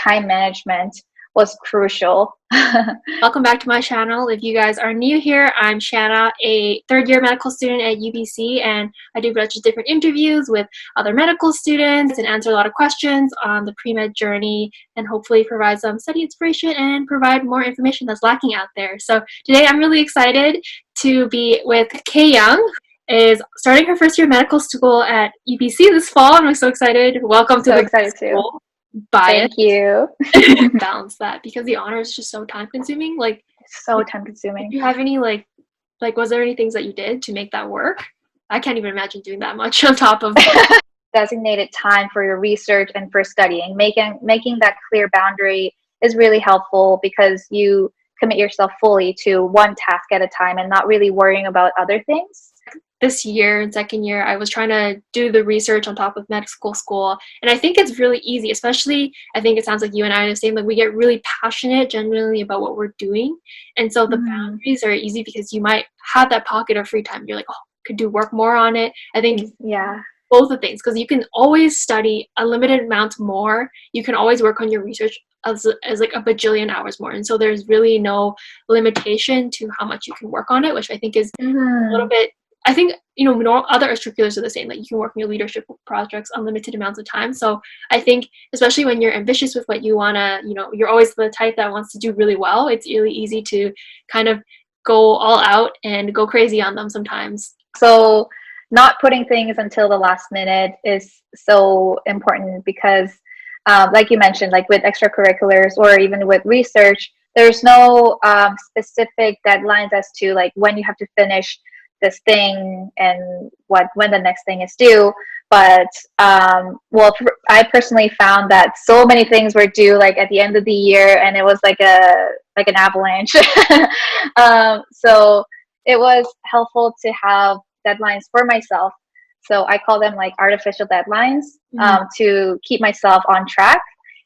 time management was crucial. Welcome back to my channel. If you guys are new here, I'm Shanna, a third-year medical student at UBC, and I do a bunch of different interviews with other medical students and answer a lot of questions on the pre-med journey and hopefully provide some study inspiration and provide more information that's lacking out there. So today I'm really excited to be with Kay Young, is starting her first year of medical school at UBC this fall, and I'm so excited. Welcome to the excited school. Too. Bias. Thank you. Balance that because the honors is just so time consuming. Like, so time consuming. do you have any like was there any things that you did to make that work? I can't even imagine doing that much on top of designated time for your research and for studying. Making that clear boundary is really helpful because you commit yourself fully to one task at a time and not really worrying about other things. This year, in second year, I was trying to do the research on top of medical school. And I think it's really easy, especially, I think it sounds like you and I are the same, like we get really passionate genuinely about what we're doing. And so the boundaries are easy because you might have that pocket of free time. You're like, oh, could do work more on it. I think both the things, because you can always study a limited amount more. You can always work on your research as like a bajillion hours more. And so there's really no limitation to how much you can work on it, which I think is a little bit, I think, other extracurriculars are the same. Like you can work on your leadership projects unlimited amounts of time. So I think, especially when you're ambitious with what you want to, you're always the type that wants to do really well. It's really easy to kind of go all out and go crazy on them sometimes. So not putting things until the last minute is so important because, like you mentioned, like with extracurriculars or even with research, there's no specific deadlines as to like when you have to finish this thing and when the next thing is due. But I personally found that so many things were due like at the end of the year, and it was like an avalanche. So it was helpful to have deadlines for myself. So I call them like artificial deadlines to keep myself on track.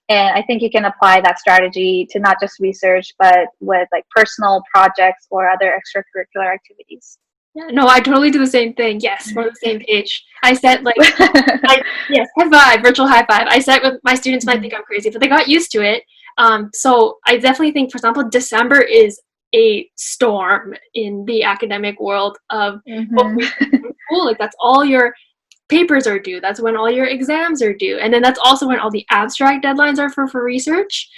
And I think you can apply that strategy to not just research, but with like personal projects or other extracurricular activities. Yeah, no, I totally do the same thing. Yes, we're on the same page. I set like, yes, high five, virtual high five. I set with my students might think I'm crazy, but they got used to it. So I definitely think, for example, December is a storm in the academic world of school. Like that's all your papers are due. That's when all your exams are due. And then that's also when all the abstract deadlines are for research.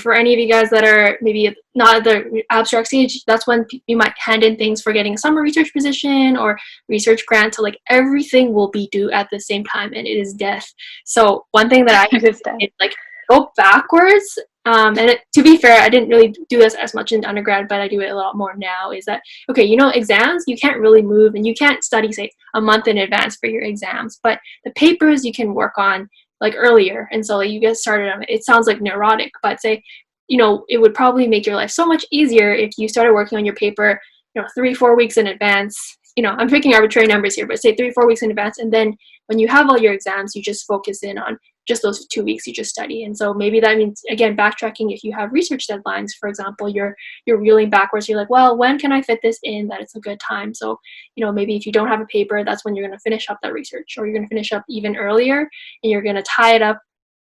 For any of you guys that are maybe not at the abstract stage, that's when you might hand in things for getting a summer research position or research grant. So like everything will be due at the same time, and it is death. So one thing that I is like go backwards. To be fair, I didn't really do this as much in undergrad, but I do it a lot more now. Is that okay? Exams you can't really move, and you can't study say a month in advance for your exams, but the papers you can work on like earlier. And so like, you get started on it. It sounds like neurotic, but say, it would probably make your life so much easier if you started working on your paper, 3-4 weeks in advance. I'm picking arbitrary numbers here, but say 3-4 weeks in advance. And then when you have all your exams, you just focus in on just those 2 weeks you just study. And so maybe that means, again, backtracking. If you have research deadlines, for example, you're reeling backwards. You're like, well, when can I fit this in that it's a good time? So, maybe if you don't have a paper, that's when you're going to finish up that research, or you're going to finish up even earlier and you're going to tie it up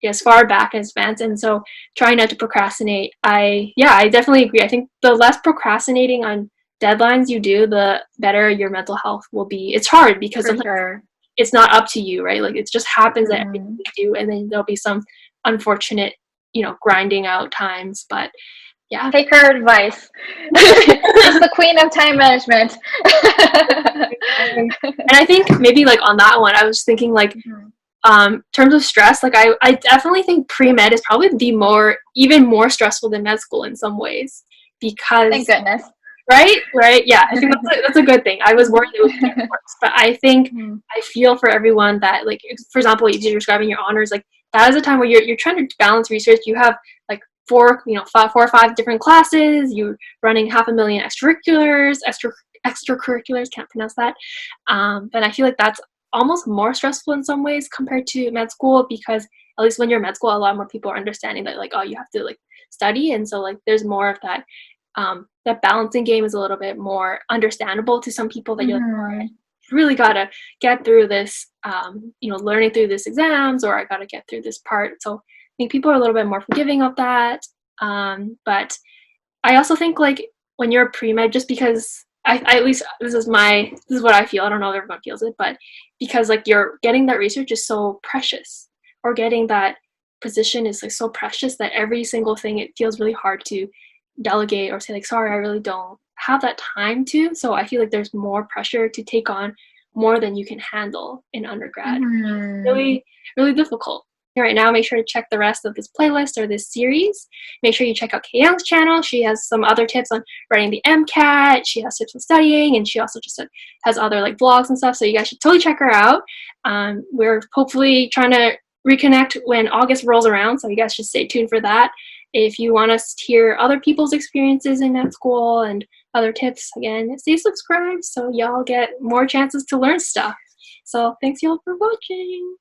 as far back as advance. And so trying not to procrastinate. I definitely agree. I think the less procrastinating on deadlines you do, the better your mental health will be. It's hard because it's not up to you, right? Like it just happens that everything you do, and then there'll be some unfortunate, grinding out times. But yeah, take her advice. She's the queen of time management. And I think maybe like on that one, I was thinking like, in terms of stress, like I definitely think pre-med is probably even more stressful than med school in some ways, because thank goodness. Right? Yeah, I think that's a good thing. I was worried it would be worse, but I think I feel for everyone that, like, for example, if you're describing your honors, like that is a time where you're trying to balance research. You have like 4 or 5 different classes. You're running 500,000 extracurriculars. Can't pronounce that. But I feel like that's almost more stressful in some ways compared to med school, because at least when you're in med school, a lot more people are understanding that like, oh, you have to like study, and so like there's more of that. That balancing game is a little bit more understandable to some people, that you're like, all right, really gotta get through this, learning through this exams, or I gotta get through this part. So think people are a little bit more forgiving of that. But I also think like when you're pre-med, just because I at least this is what I feel. I don't know if everyone feels it, but because like you're getting that research is so precious, or getting that position is like so precious that every single thing it feels really hard to delegate or say like, sorry, I really don't have that time to. So I feel like there's more pressure to take on more than you can handle in undergrad. Really, really difficult. Right now, make sure to check the rest of this playlist or this series. Make sure you check out Kay Young's channel. She has some other tips on writing the MCAT. She has tips on studying, and she also just has other like vlogs and stuff. So you guys should totally check her out. We're hopefully trying to reconnect when August rolls around, so you guys should stay tuned for that. If you want us to hear other people's experiences in med school and other tips, again, stay subscribed so y'all get more chances to learn stuff. So thanks y'all for watching.